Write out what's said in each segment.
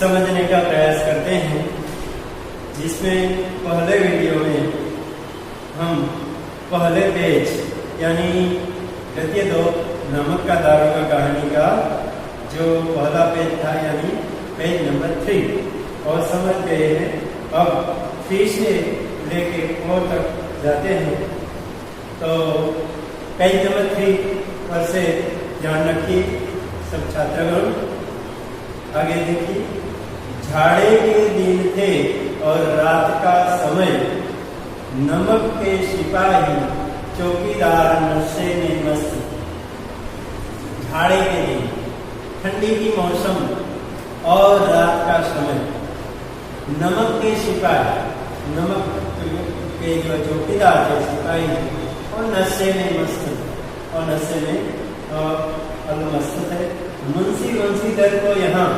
समझने का प्रयास करते हैं, जिसमें पहले वीडियो में हम पहले पेज यानी गद्य 2 नमक का दारोगा कहानी का जो पहला पेज था यानी पेज नंबर 3 और समझ गए हैं। अब 3 से लेके 4 तक जाते हैं। तो पेज नंबर 3 पर से ध्यान रखिए सब छात्रगण। आगे देखिए, झाड़े के दिन थे और रात का समय, नमक के सिपाही चौकीदार नशे में मस्त। झाड़े के दिन, ठंडी की मौसम और रात का समय, नमक के सिपाही, नमक के जो चौकीदार थे सिपाही और नशे में मस्त, और नशे में मस्त थे। मुंशी बंसीधर को यहाँ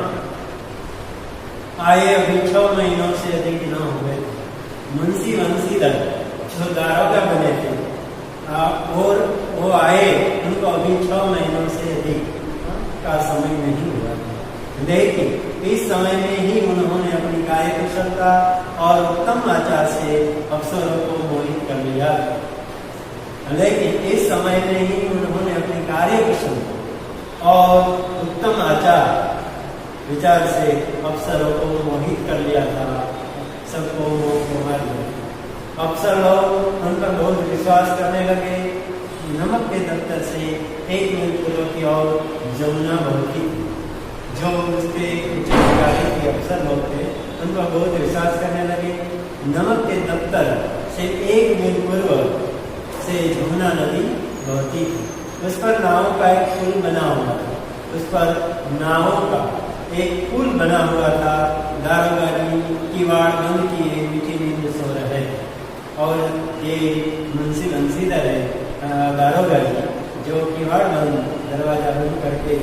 आए अभी 6 महीनों से अधिक न हुए। मुंशी बंसीधर जो दारोगा बने थे और वो आए, उनको अभी 6 महीनों से अधिक का समय नहीं हुआ, लेकिन इस समय में ही उन्होंने अपनी कार्य कुशलता और उत्तम आचार से अफसरों को मोहित कर लिया। लेकिन इस समय में ही उन्होंने अपनी कार्य कुशलता और उत्तम आचार विचार से अफसरों को मोहित कर लिया था, सबको मोह मार दिया। अफसर लोग उन पर बहुत विश्वास करने लगे। नमक के दफ्तर से 1 मील पूर्व की ओर जमुना बहती, जो उसके उच्च अधिकारी के अफसर लोग थे उन पर बहुत विश्वास करने लगे। नमक के दफ्तर से 1 मील पूर्व से जमुना नदी बहती थी। उस पर नाव का एक पुल बना हुआ था, उस पर नावों का एक पुल बना हुआ था। दारोगा किवाड़ बंद किए मीठी नींद सो रहे, और ये मुंशी बंसीधर है दारोगा जो किवाड़ बंद दरवाजा बंद करके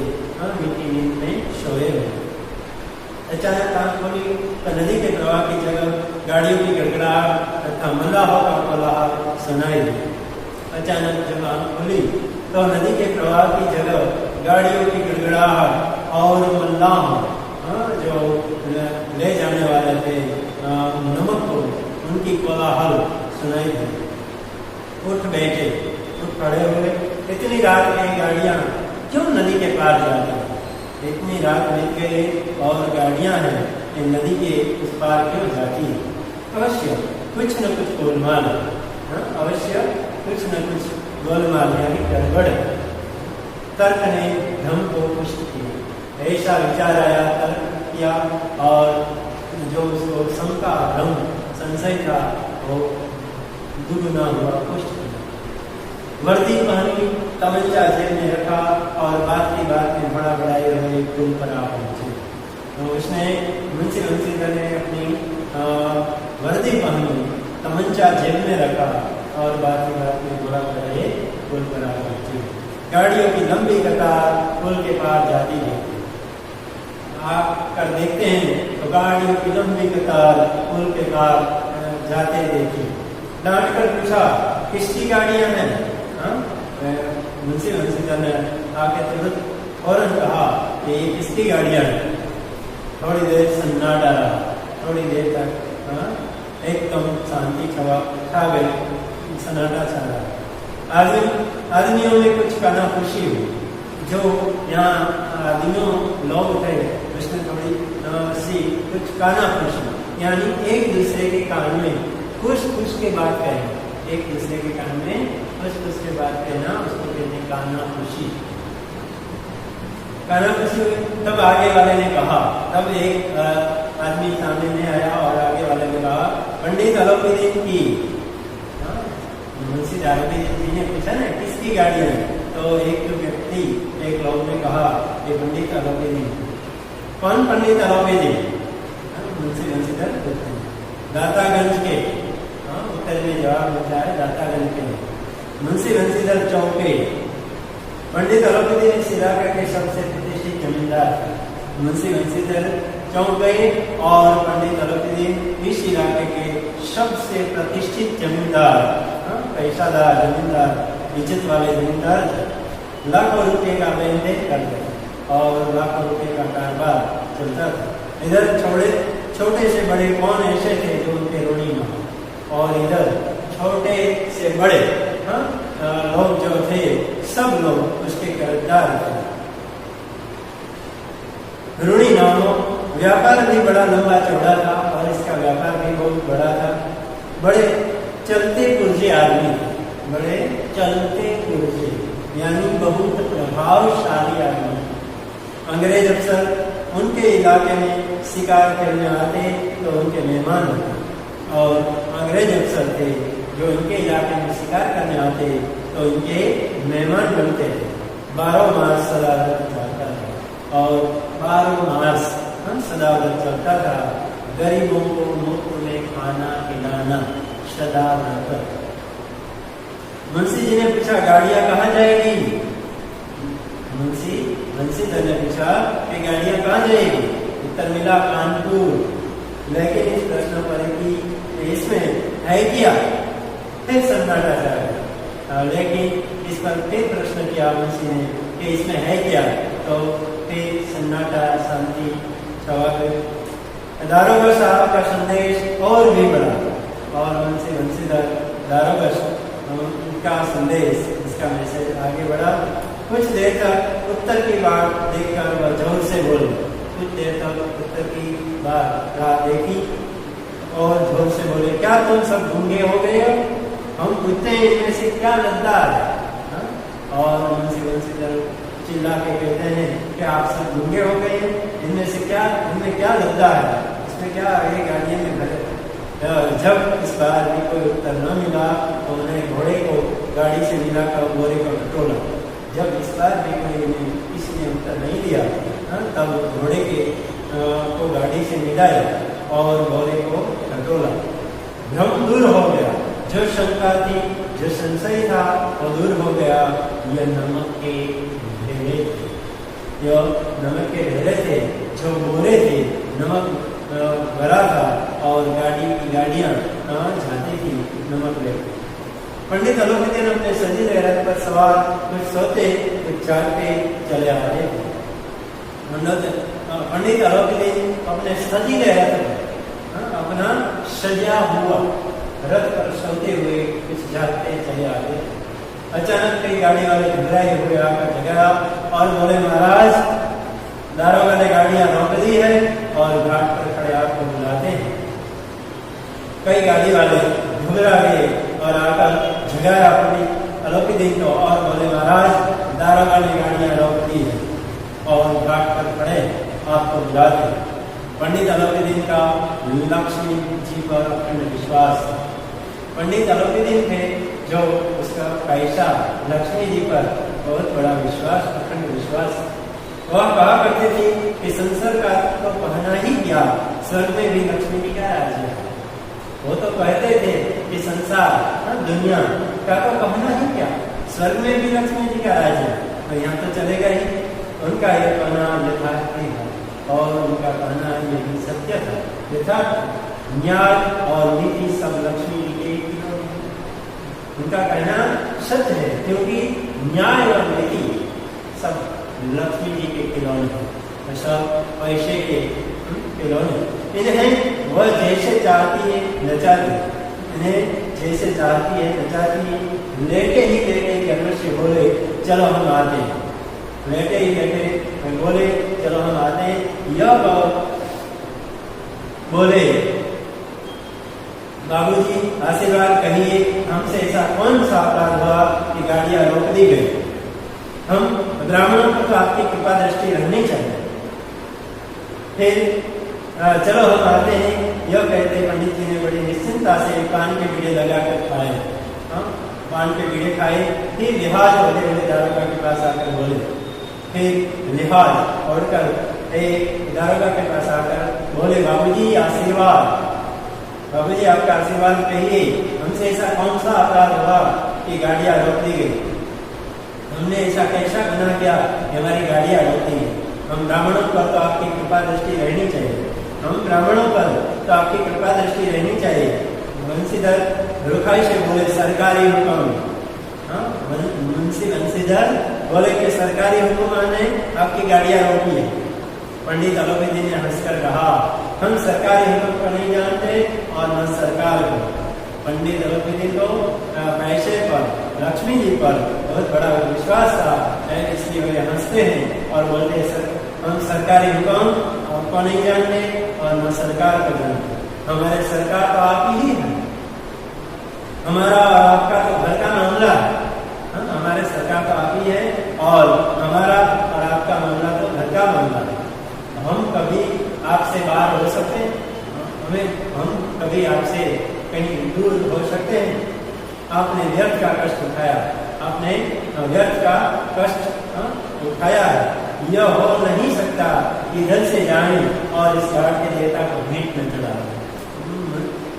मीठी नींद में सोए हुए। अचानक आंख खोली तो नदी के प्रवाह की जगह गाड़ियों की गड़गड़ाहट तथा मल्लाहों का कोलाहल सुनाई दिया। अचानक जब आंख खोली तो नदी के प्रवाह की जगह गाड़ियों की गड़गड़ाहट और मल्लाह जो ले जाने वाले थे नमक को, उनकी कोलाहल सुनाई दी। उठ बैठे, उठ खड़े हुए। इतनी रात में गाड़ियां क्यों नदी के पार जाती हैं? इतनी रात बीत गई और गाड़ियां हैं इन नदी के उस पार क्यों जाती है? अवश्य कुछ न कुछ गोलमाल है, अवश्य कुछ न कुछ गोलमाल यानी गड़बड़ है। तर्क ने धर्म को पुष्ट किया, ऐसा विचार आया, तर्क किया और जो उसको शंका भ्रम संशय था वो दुगुना हुआ, पुष्ट किया। वर्दी पहनी, तमंचा जेब में रखा और बात की बात में बड़ा बड़ाई रहे पुल पर आ पहुंचे। तो उसने मुंशी बंसीधर ने अपनी वर्दी पहनी, तमंचा जेब में रखा और बात की बात में बड़ा बड़ाई पुल पर आ पहुंचे। गाड़ियों की लंबी कतार पुल के पार जाती है। आप कर देखते हैं तो गाड़ियों की लंबी कतार पुल के पार जाते देखिए। डांट कर पूछा, किसकी गाड़ियां हैं? मुंशी बंसीधर ने आके तुरंत फौरन कहा कि ये किसकी गाड़ियां हैं। थोड़ी देर सन्नाटा रहा, थोड़ी देर तक एकदम शांति छा गई, सन्नाटा छा रहा। आदमियों में कुछ कानाफूसी हुई। जो यहाँ आदमियों लोग थे उसने थोड़ी सी कुछ कानाफूसी, यानी एक दूसरे के कान में कुछ के बात कहना, एक दूसरे के कान में कुछ के बात कहना, उसको कहते कानाफूसी। कानाफूसी हुई। तब आगे वाले ने कहा, तब एक आदमी सामने में आया और आगे वाले ने कहा, पंडित अलोपीदीन की। मुंशी दारोगा जी ने पूछा ना किसकी गाड़ी है, तो एक व्यक्ति, एक लोग ने कहा ये पंडित अलोपीदीन। कौन पंडित अलोपीदीन? मुंशी बंसीधर पूछते हैं। दातागंज के। उत्तर में जवाब मिलता है दातागंज के। मुंशी बंसीधर चौके। पंडित अलोपीदीन इस इलाके के सबसे प्रतिष्ठित जमींदार। मुंशी बंसीधर चौंक गए और पंडित अलोपीदीन इस इलाके के सबसे प्रतिष्ठित जमींदार, पैसादार जमींदार, इज्जत वाले जमींदार, लाखों रुपए का लेन देन करते और लाखों रुपए का कारोबार चलता था। इधर छोटे से बड़े कौन ऐसे थे जो उनके ऋणी न हो, और इधर छोटे से बड़े लोग जो थे सब लोग उसके कर्जदार थे। ऋणी न हो। व्यापार भी बड़ा लंबा चौड़ा था और इसका व्यापार भी बहुत बड़ा था। बड़े चलते पुर्जे आदमी थे, बड़े चलते पुर्जे यानी बहुत प्रभावशाली आदमी। अंग्रेज अफसर उनके इलाके में शिकार करने आते तो उनके मेहमान होते, और अंग्रेज अफसर थे जो इनके इलाके में शिकार करने आते तो इनके मेहमान बनते थे। 12 मास सदाव्रत चलता था, और 12 मास सदाव्रत चलता था। गरीबों को मुफ्त में खाना खिलाना सदाव्रत। मुंशी जी ने पूछा गाड़ियां कहाँ जाएगी? मुंशीधर ने पूछा कि गाड़ियां कहाँ जाएगी? उत्तर मिला कानपुर। लेकिन इस प्रश्न पर कि इसमें है क्या, फिर सन्नाटा छा गया। लेकिन इस पर फिर प्रश्न किया मुंशी ने कि इसमें है क्या, तो फिर सन्नाटा शांति छवा गई। दारोगा साहब का संदेश और भी बढ़ा, और मुंशीधर दारोगा का संदेश, इसका मैसेज आगे बढ़ा। कुछ देर तक उत्तर की बात देखकर वह जोर से बोले। कुछ देर तक उत्तर की बात राह देखी और जोर से बोले, क्या तुम सब गूंगे हो गए हो? हम पूछते हैं इनमें से क्या लगता है? और मुंशीधर चिल्ला के कहते हैं कि आप सब गूंगे हो गए हैं, इनमें क्या लगता है? इसमें क्या आगे गाड़ियों में भरे। जब इस बार भी कोई उत्तर न मिला तो उन्हें घोड़े को गाड़ी से मिलाकर घोड़े को टटोला। जब इस बार भी किसी ने उत्तर नहीं दिया तब घोड़े को गाड़ी से मिलाया और घोड़े को टटोला। भ्रम दूर हो गया, जो शंका थी, जो संशय था वो दूर हो गया। यह नमक के ढेरे थे, जो नमक के ढेरे थे, जो बोरे थे, नमक भरा था और गाड़ियां जाती थी नमक लेकर। पंडित अलोपीदीन अपने सजीले रथ पर सवार कुछ सोते कुछ चलते चले आ रहे थे। पंडित अलोपीदीन अपने सजीले रथ पर अपना सजा हुआ रथ पर सोते हुए कुछ जाते चले आ रहे थे। अचानक कई गाड़ी वाले घबराए हुए आकर जगाया और बोले, महाराज दारोगा ने गाड़ियां रोक दी है और घाट पर खड़े आपको बुलाते हैं। कई गाड़ी वाले घबरा गए और आकर जगाया पंडित अलोपीदीन को और बोले, महाराज दारोगा ने गाड़ियां रोक दी है और घाट पर खड़े आपको बुलाते हैं। पंडित अलोपीदीन का लक्ष्मी जी पर अखंड विश्वास था। पंडित अलोपीदीन थे जो उसका पैसा लक्ष्मी जी पर बहुत बड़ा विश्वास, अखंड विश्वास। वह कहा करते थे कि संसार का तो कहना ही क्या, स्वर्ग में भी लक्ष्मी जी का राज्य है। वो तो कहते थे कि संसार दुनिया का तो कहना ही क्या, स्वर्ग में भी लक्ष्मी जी का राज्य है, तो यहाँ तो चलेगा ही। उनका यह कहना यथार्थ था और उनका कहना ये भी सत्य था, यथार्थ। न्याय और नीति सब लक्ष्मी जी के खिलौने। उनका कहना सत्य है क्योंकि न्याय और नीति सब लक्ष्मी जी के खिलौने, सब पैसे के खिलौने। इन्हें वह जैसे चाहती है नचाती, इन्हें जैसे चाहती है नचाती है। लेटे ही लेटे गर्व से बोले, चलो हम आते हैं। लेटे ही लेटे बोले, चलो हम आते हैं। यह बोले, बाबूजी आशीर्वाद कहिए, हमसे ऐसा कौन सा अपराध हुआ कि गाड़ियां रोक दी गई? हम ब्राह्मणों को तो आपकी कृपा दृष्टि रहनी चाहिए। फिर चलो हम आते हैं। यह कहते पंडित जी ने बड़ी निश्चिंता से पान के बीड़े लगाकर खाए। पान के बीड़े खाए, फिर लिहाज बड़े बड़े दारोगा के पास आकर बोले। फिर लिहाज ओढ़कर दारोगा के पास आकर बोले, बाबूजी आशीर्वाद, बाबूजी आपका आशीर्वाद कहिए, हमसे ऐसा कौन सा अपराध हुआ कि गाड़ियां रोक दी गई? हमने ऐसा कैसा गुनाह किया कि हमारी गाड़ियां रोक दी? हम ब्राह्मणों पर तो आपकी कृपा दृष्टि रहनी चाहिए, हम ब्राह्मणों पर तो आपकी कृपा दृष्टि रहनी चाहिए। मुंशीधर रुखाई से बोले, सरकारी हुक्म। मुंशीधर बोले कि सरकारी हुक्म ने आपकी गाड़ियां रोकी है। पंडित अलोपीदीन ने हंसकर कहा, हम सरकारी हुक्म को नहीं जानते और न सरकार को। पंडित अलोपीदीन को पैसे पर, लक्ष्मी जी पर बहुत बड़ा विश्वास था, इसलिए वे हंसते हैं और बोलते हैं हम सरकारी हुक्म को नहीं जानते और न सरकार को जानते, हमारे सरकार तो आप ही है, हमारा और आपका तो घर का मामला है, हमारे सरकार तो आप ही है और हमारा और आपका मामला तो घर का मामला है। हम कभी आपसे बाहर हो सकते हैं, हम कभी आपसे कहीं दूर हो सकते हैं। आपने व्यर्थ का कष्ट उठाया, आपने व्यर्थ का कष्ट उठाया है, यह हो नहीं सकता कि इधर से जाए और इस घाट के देवता को भेंट न चढ़ाए।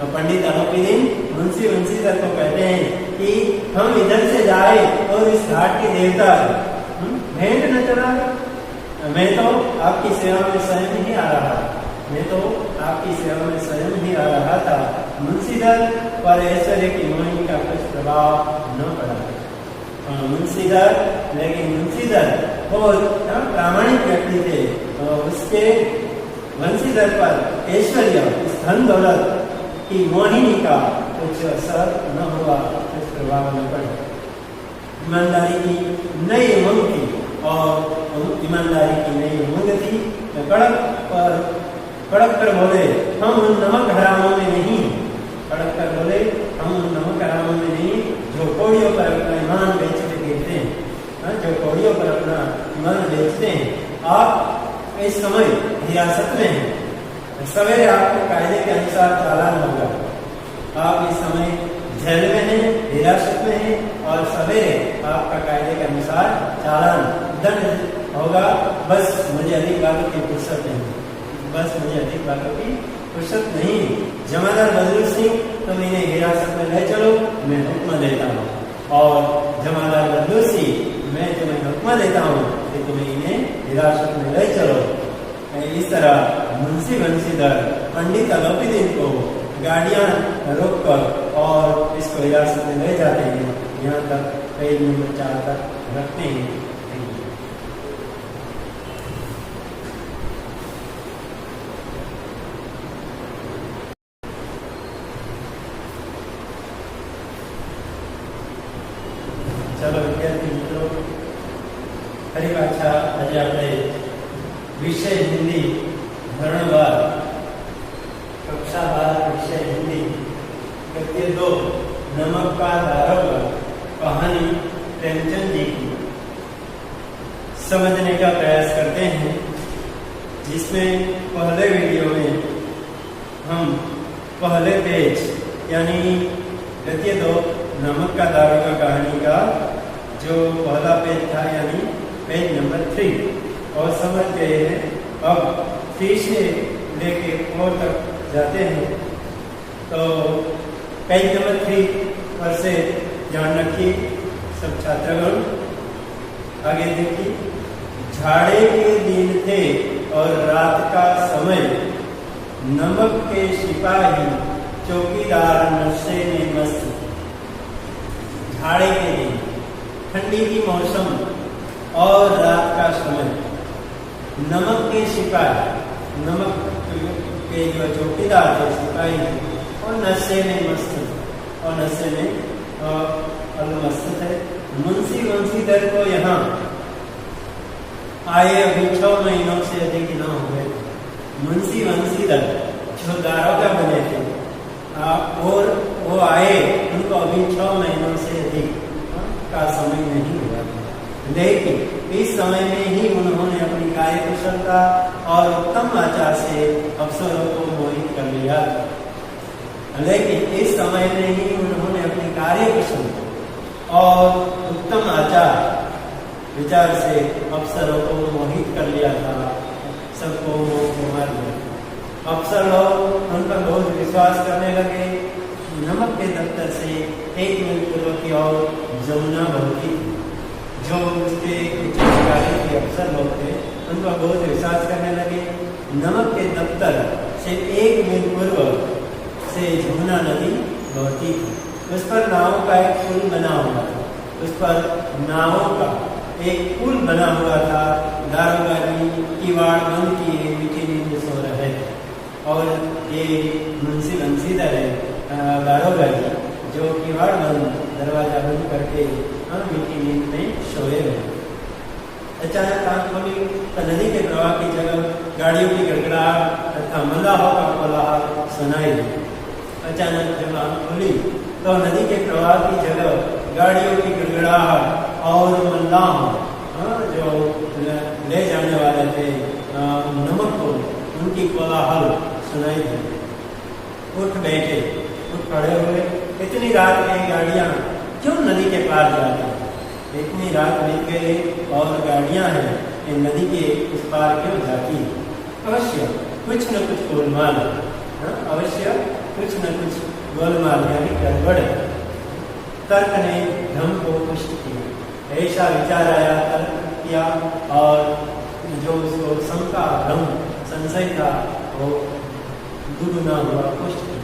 पंडित अलोपीदीन मुंशी बंसीधर को कहते हैं कि हम इधर से जाए और इस घाट के देवता भेंट न चढ़ाए। मैं तो आपकी सेवा में स्वयं ही आ रहा, मैं तो आपकी सेवा में स्वयं ही आ रहा था। मुंशीधर पर ऐश्वर्य की मोहिनी का कुछ प्रभाव न पड़ा। मुंशीधर, लेकिन मुंशीधर बहुत प्रामाणिक व्यक्ति थे, उसके बंसीधर पर ऐश्वर्य, धन दौलत की मोहिनी का कुछ असर न हुआ, कुछ प्रभाव न पड़ा। ईमानदारी की नई उमंग थी और ईमानदारी की नई उमंग थी। कड़क कर बोले हम उन नमक हरामों में नहीं, कड़क कर बोले हम उन नमक हरामों में नहीं जो कौड़ियों पर अपना ईमान बेचते गिरते हैं, जो कौड़ियों पर अपना ईमान बेचते हैं। आप इस समय हिरासत में हैं, सवेरे आपको कायदे के अनुसार चालान होगा। आप इस समय जेल में हैं, हिरासत में हैं और सवेरे आपका कायदे के अनुसार चालान, दंड होगा। बस मुझे अधिक बातों की फुर्सत नहीं, बस मुझे अधिक बातों की फुर्सत नहीं। जमादार बदरू सिंह, तुम इन्हें हिरासत में ले चलो, मैं हुक्म देता हूँ। और जमादार बदरू सिंह, मैं तुम्हें हुक्म देता हूँ कि तुम्हें इन्हें हिरासत में ले चलो। इस तरह मुंशी बंसीधर पंडित अलोपीदीन को गाड़ियां रोककर और इसको हिरासत में ले जाते हैं, यहाँ तक पेज नंबर 4 तक रखते हैं। चलो विद्यार्थी मित्रों, खरी भाषा आज આપણે विषय हिंदी धरण 12 कक्षा 12 विषय हिंदी गद्य 2 नमक का दारोगा कहानी प्रेमचंद जी की समझने का प्रयास करते हैं, जिसमें पहले वीडियो में हम पहले पेज यानी गद्य 2 नमक का दारोगा कहानी का जो पहला पेज था यानी पेज नंबर 3 और समझ गए हैं। अब 3 से लेके 4 तक जाते हैं। तो पेज नंबर 3 पर से ध्यान रखिए सब छात्रगण। आगे देखिए, झाड़े के दिन थे और रात का समय, नमक के सिपाही चौकीदार नशे में मस्त। झाड़े के दिन, ठंडी की मौसम और रात का समय, नमक के सिपाही, नमक के जो चौकीदार थे सिपाही, और नशे में मस्त, और नशे में मस्त थे। मुंशी बंसीधर को यहाँ आए अभी 6 महीनों से अधिक न हुए। मुंशी बंसीधर जो दारोगा बने थे और वो आए, उनको अभी 6 महीनों से अधिक का समय नहीं हुआ, लेकिन इस समय में ही उन्होंने अपनी कार्य कुशलता और उत्तम आचार से अफसरों को मोहित कर लिया। लेकिन इस समय में ही उन्होंने अपनी कार्य कुशलता और उत्तम आचार विचार से अफसरों को मोहित कर लिया था, सबको मार दिया। अफसर लोग उन पर बहुत विश्वास करने लगे। नमक के दफ्तर से 1 मील पूर्व की ओर जमुना बहती, जो उसके कुछ अधिकारी के अफसर लोग थे उन पर बहुत विश्वास करने लगे। नमक के दफ्तर से 1 मील पूर्व से जमुना नदी बहती थी। उस पर नावों का एक पुल बना हुआ था, उस पर नावों का एक पुल बना हुआ था। दारोगा जी किवाड़ बंद किए मीठी नींद सो रहे थे और ये मुंशी बंसीधर है दारोगा जी जो किवाड़ बंद दरवाजा बंद करके मीठी नींद में सोए रहे। अचानक आंख खोली तो नदी के प्रवाह की जगह गाड़ियों की गड़गड़ाहट तथा मल्लाहों का कोलाहल सुनाई दी। अचानक जब आंख खोली तो नदी के प्रवाह की जगह गाड़ियों की गड़गड़ाहट और मल्लाहों जो ले जाने वाले थे नमक को उनकी कोलाहल सुनाई दी। उठ बैठे, उठ खड़े हुए। इतनी रात में गाड़ियां क्यों नदी के पार जाती हैं? इतनी रात बीत गई और गाड़ियां हैं ये नदी के उस पार क्यों जाती है? अवश्य कुछ न कुछ गोलमाल है, अवश्य कुछ न कुछ गोलमाल यानी गड़बड़ है। तर्क ने भ्रम को पुष्ट किया। ऐसा विचार आया, तर्क किया और जो उसको शंका भ्रम संशय था वो दुगुना हुआ, पुष्ट किया।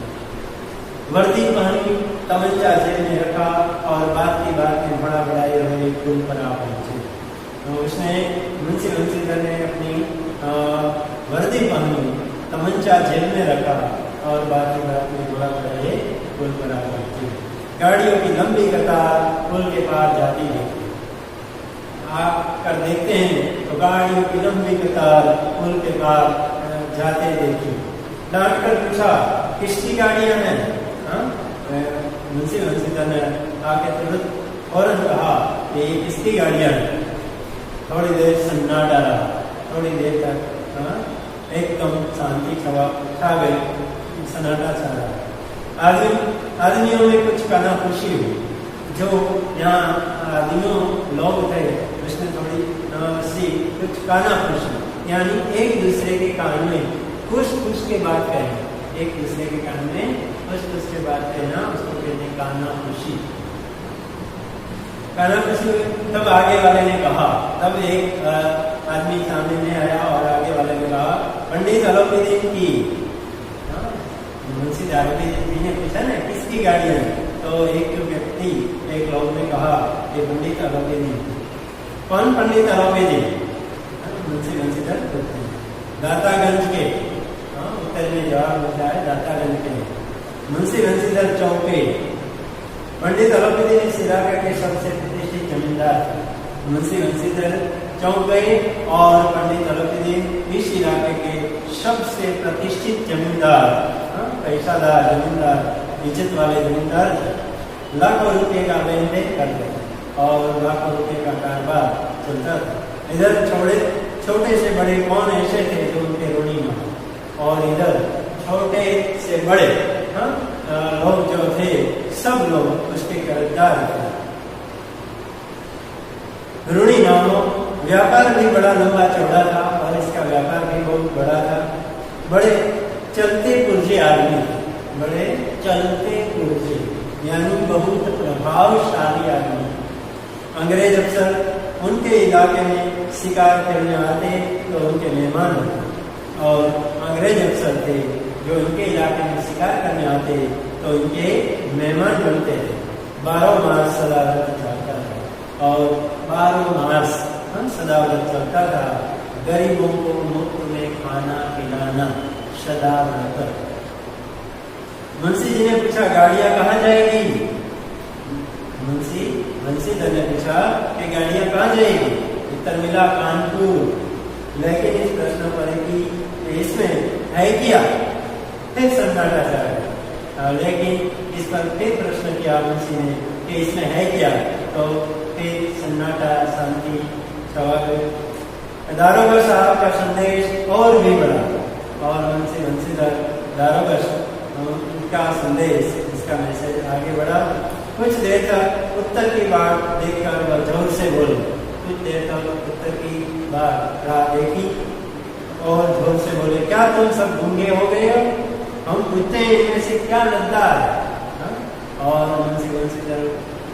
वर्दी पहनी, तमंचा जेब में रखा और बात की बात में बड़ा बड़ाई रहे पुल पर आ पहुंचे। तो उसने मुंशी बंसीधर ने अपनी वर्दी पहनी, तमंचा जेब में रखा और बात की बात में बड़ा बड़ाई पुल पर आ पहुंचे। गाड़ियों की लंबी कतार पुल के पार जाती है। आप कर देखते हैं तो गाड़ियों की लंबी कतार पुल के पार जाते देखी। डांट कर पूछा किसकी गाड़ियां हैं? मुंशी बंसीधर ने आके तुरंत फौरन कहा कि ये किसकी गाड़ियां हैं? थोड़ी देर सन्नाटा रहा, थोड़ी देर तक एकदम शांति छा गई, सन्नाटा छा रहा। आदमियों में कुछ कानाफूसी हुई। जो यहाँ आदमियों लोग थे उसने थोड़ी सी कुछ कानाफूसी यानी एक दूसरे के कान में कुछ के बात कही, एक दूसरे के कान में कुछ के बात कहना, उसको कहते कानाफूसी। कानाफूसी तब आगे वाले ने कहा, तब एक आदमी सामने में आया और आगे वाले ने कहा पंडित अलोपीदीन की। मुंशी दारोगी ने पूछा ना किसकी गाड़ी है? तो एक व्यक्ति, एक लोग ने कहा कि पंडित अलोपीदीन। कौन पंडित अलोपीदीन? मुंशी बंसीधर पूछते हैं। दातागंज के, उत्तर में जवाब मिलता है दातागंज के मुंशी बंसीधर चौके। पंडित अलोपीदीन इस इलाके के सबसे प्रतिष्ठित जमींदार थे। मुंशी बंसीधर चौक गए और पंडित अलोपीदीन इस इलाके के सबसे प्रतिष्ठित जमींदार, पैसादार जमींदार, इज्जत वाले जमींदार थे। लाखों रुपए का लेन देन करते और लाखों रुपए का कारोबार चलता था। इधर छोटे से बड़े कौन ऐसे थे जो उनके ऋणी न हो, और इधर छोटे से बड़े लोग जो थे सब लोग उसके कर्जदार थे, ऋणी न हो। व्यापार भी बड़ा लंबा चौड़ा था और इसका व्यापार भी बहुत बड़ा था। बड़े चलते पुर्जे आदमी, बड़े चलते पुर्जे यानी बहुत प्रभावशाली आदमी। अंग्रेज अफसर उनके इलाके में शिकार करने आते तो उनके मेहमान होते, और अंग्रेज अफसर थे जो उनके इलाके में शिकार करने आते तो उनके मेहमान बनते थे। 12 मास सदाव्रत चलता था और 12 मास सदाव्रत चलता था। गरीबों को मुफ्त में खाना पिलाना सदाव्रत। मुंशी जी ने पूछा गाड़ियां कहाँ जाएगी? मुंशी बंसीधर ने पूछा कि गाड़ियां कहाँ जाएगी? उत्तर मिला कानपुर। लेकिन इस प्रश्न पर कि इसमें है क्या? फिर सन्नाटा छा गया। लेकिन इस पर फिर प्रश्न किया मुंशी ने कि इसमें है क्या? तो फिर सन्नाटा शांति छा गई। दारोगा साहब का संदेश और भी बढ़ा और मुंशी बंसीधर दारोगा का संदेश, इसका मैसेज आगे बढ़ा। कुछ देर तक उत्तर की बात देखकर वह जोर से बोले। कुछ देर तक उत्तर की बात राह देखी और जोर से बोले, क्या तुम सब गूंगे हो गए हो? हम पूछते हैं इनमें से क्या लगता है? और मुंशी बंसीधर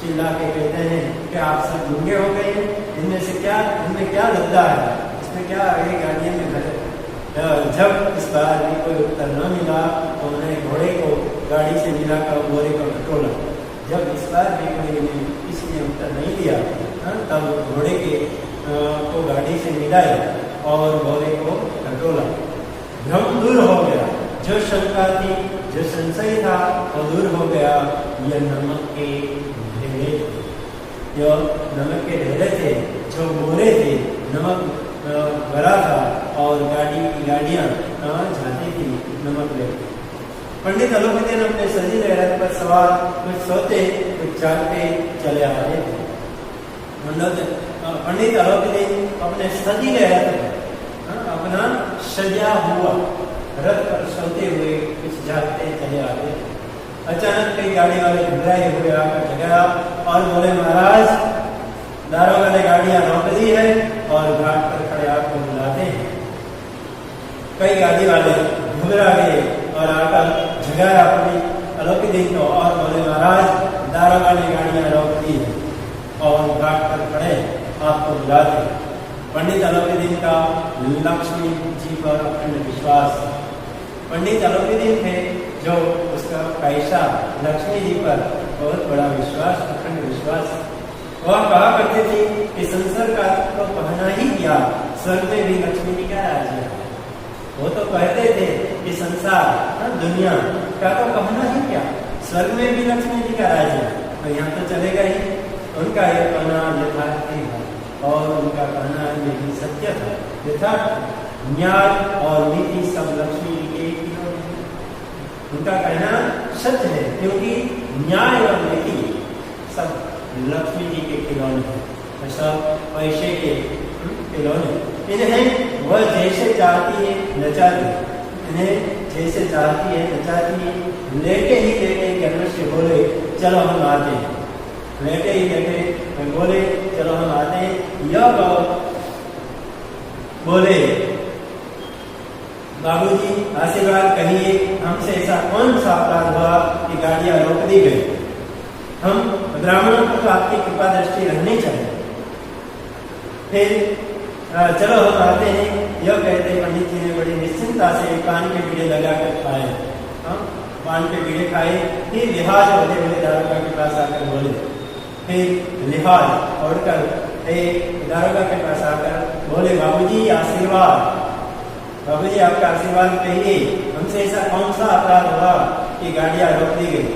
चिल्ला के कहते हैं कि आप सब गूंगे हो गए, इनमें से क्या, इनमें क्या लगता है? इसमें क्या आगे गाड़ियों में भरे? जब इस बार भी कोई उत्तर न मिला तो उन्हें घोड़े को गाड़ी से मिलाकर बोरे को टटोला। जब इस बार भी कोई ने किसी ने उत्तर नहीं दिया, तब घोड़े के को गाड़ी से मिलाया और घोड़े को टटोला। भ्रम दूर हो गया, जो शंका थी, जो संशय था, वो दूर हो गया। यह नमक के ढेले, जो नमक के ढेले थे, जो बोरे थे, नमक भरा था और गाड़ियाँ जाती थी नमक लेके। पंडित अलोपीदीन अपने सजीले रथ पर सवार कुछ सोते कुछ चाहते चले आ रहे थे। पंडित अलोपीदीन अपने सजीले रथ पर अपना सजा हुआ रथ पर सोते हुए कुछ जागते चले आ रहे थे। अचानक कई गाड़ी वाले घबराए हुए आकर जगाया और बोले, महाराज, दारोगा ने गाड़ियां रोक दी है और घाट पर खड़े आपको बुलाते हैं। कई गाड़ी वाले घबरा गए और आकर जगाया पंडित अलोपीदीन को और बोले, महाराज, दारोगा ने गाड़ियां रोक दी है और घाट पर खड़े आपको बुलाते हैं। पंडित अलोपीदीन का लक्ष्मी जी पर अखंड विश्वास। पंडित अलोपीदीन थे जो उसका पैसा लक्ष्मी जी पर बहुत बड़ा विश्वास, अखंड विश्वास। वह कहा करते थे कि संसार का तो कहना ही क्या, स्वर्ग में भी लक्ष्मी जी का राज्य है। वो तो कहते थे कि संसार दुनिया का तो कहना ही क्या, स्वर्ग में भी लक्ष्मी जी का राज्य है, तो यहाँ तो चलेगा ही। उनका यह कहना यथार्थ है और उनका कहना ये भी सत्य था, यथार्थ। न्याय और नीति सब लक्ष्मी जी के खिलौने हैं। उनका कहना सत्य है क्योंकि न्याय और नीति सब लक्ष्मी जी के खिलौने हैं, सब पैसे के खिलौने। इन्हें वह जैसे चाहती है नचाती, इन्हें जैसे चाहती है नचाती है। लेटे ही लेटे कहने से बोले, चलो हम आते हैं। लेटे ही लेटे बोले, चलो हम आते हैं। यह बोले, बाबूजी आशीर्वाद कहिए, हमसे ऐसा कौन सा अपराध हुआ कि गाड़ियां रोक दी गई? हम ब्राह्मणों को तो आपकी कृपा दृष्टि रहनी चाहिए। फिर चलो हम आते हैं। यह कहते पंडित जी ने बड़ी निश्चिंता से पान के बीड़े लगाकर खाए, पान के बीड़े खाए। फिर लिहाज होते हुए दारोगा के पास आकर बोले, फिर लिहाज ओढ़कर दारोगा के पास आकर बोले, बाबूजी आशीर्वाद, बाबूजी आपका आशीर्वाद कहिए, हमसे ऐसा कौन सा अपराध हुआ कि गाड़ियां रोक दी गई?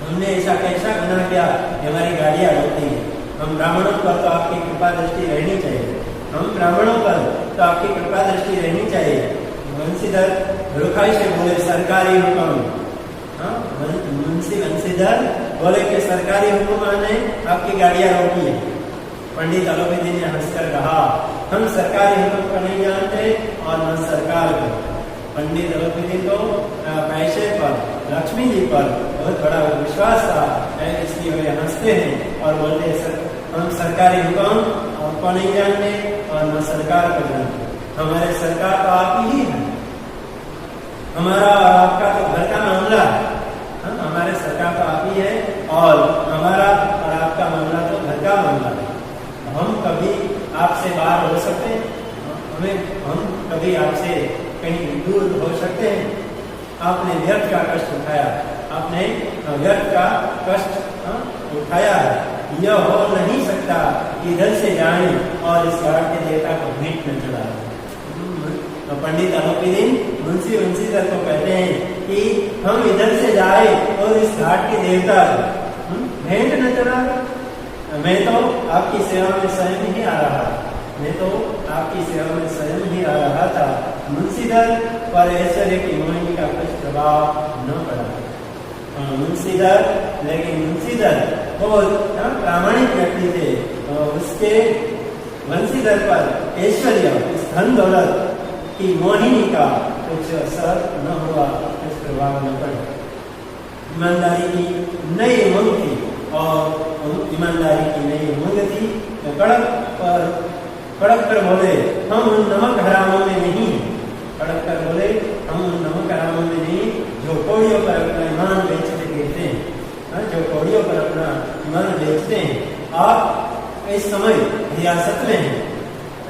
हमने ऐसा कैसा गुनाह किया कि हमारी गाड़ियां रोक दी गई? हम ब्राह्मणों पर तो आपकी कृपा दृष्टि रहनी चाहिए, हम ब्राह्मणों पर तो आपकी कृपा दृष्टि रहनी चाहिए। वंशीधर रुखाई से बोले, सरकारी हुक्म। मुंशी वंशीधर बोले कि सरकारी हुक्म ने आपकी गाड़ियां रोकी है। पंडित अलोपीदीन ने हंसकर कहा, हम सरकारी हुक्म को नहीं जानते और न सरकार को। पंडित अलोपीदीन को पैसे पर, लक्ष्मी जी पर बहुत बड़ा विश्वास था, इसलिए वे हंसते हैं और बोलते हैं, हम सरकारी हुक्म को नहीं जानते और न सरकार को जानते, हमारे सरकार तो आप ही है। हमारा और आपका तो घर का मामला है, हमारे सरकार तो आप ही है और हमारा और आपका मामला तो घर का मामला है। हम कभी आपसे बाहर हो सकते हैं, हम कभी आपसे कहीं दूर हो सकते हैं। आपने व्यर्थ का कष्ट उठाया, आपने व्यर्थ का कष्ट उठाया है। यह हो नहीं सकता कि इधर से जाए और इस घाट के देवता को भेंट न चढ़ाए। पंडित अलोपीदीन मुंशी वंशीधर को कहते हैं कि हम इधर से जाए और इस घाट के देवता भेंट न चढ़ाए। मैं तो आपकी सेवा में स्वयं ही आ रहा था, मैं तो आपकी सेवा में स्वयं ही आ रहा था। मुंशीधर पर ऐश्वर्य की मोहिनी का कुछ प्रभाव न पड़ा। मुंशीधर, लेकिन मुंशीधर बहुत प्रामाणिक व्यक्ति थे, उसके वंशीधर पर ऐश्वर्य, इस धन दौलत की मोहिनी का कुछ असर न हुआ, कुछ प्रभाव न पड़ा। ईमानदारी की नई उमंग थी और ईमानदारी की नई उमंग थी। तो कड़क कर बोले, हम उन नमक हरामों में नहीं, कड़क कर बोले, हम उन नमक हरामों में नहीं जो कौड़ियों पर अपना ईमान बेचते गिरते हैं, जो कौड़ियों पर अपना ईमान बेचते हैं। आप इस समय हिरासत में हैं,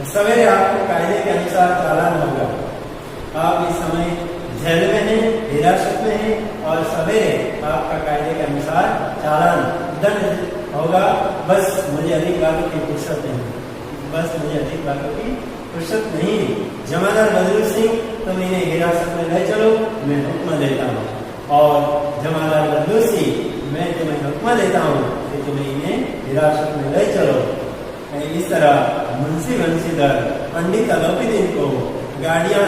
सवेरे आपको कायदे के अनुसार चालान होगा। आप इस समय जेल में हैं, हिरासत में है और सवेरे आपका कायदे के अनुसार चालान दंड होगा। बस मुझे अधिक बातों की फुर्सत नहीं। जमादार बदरू सिंह, तुम इन्हें हिरासत में ले चलो, मैं हुक्म देता हूँ। और जमादार बदरू सिंह, मैं तुम्हें हुक्म देता हूँ कि तुम्हें इन्हें हिरासत में ले चलो। इस तरह मुंशी बंसीधर पंडित अलोपीदीन को गाड़ियां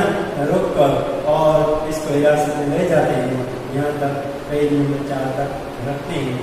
रोककर और इसको हिरासत में ले जाते हैं। यहाँ तक पेज नंबर 4 तक रखते हैं।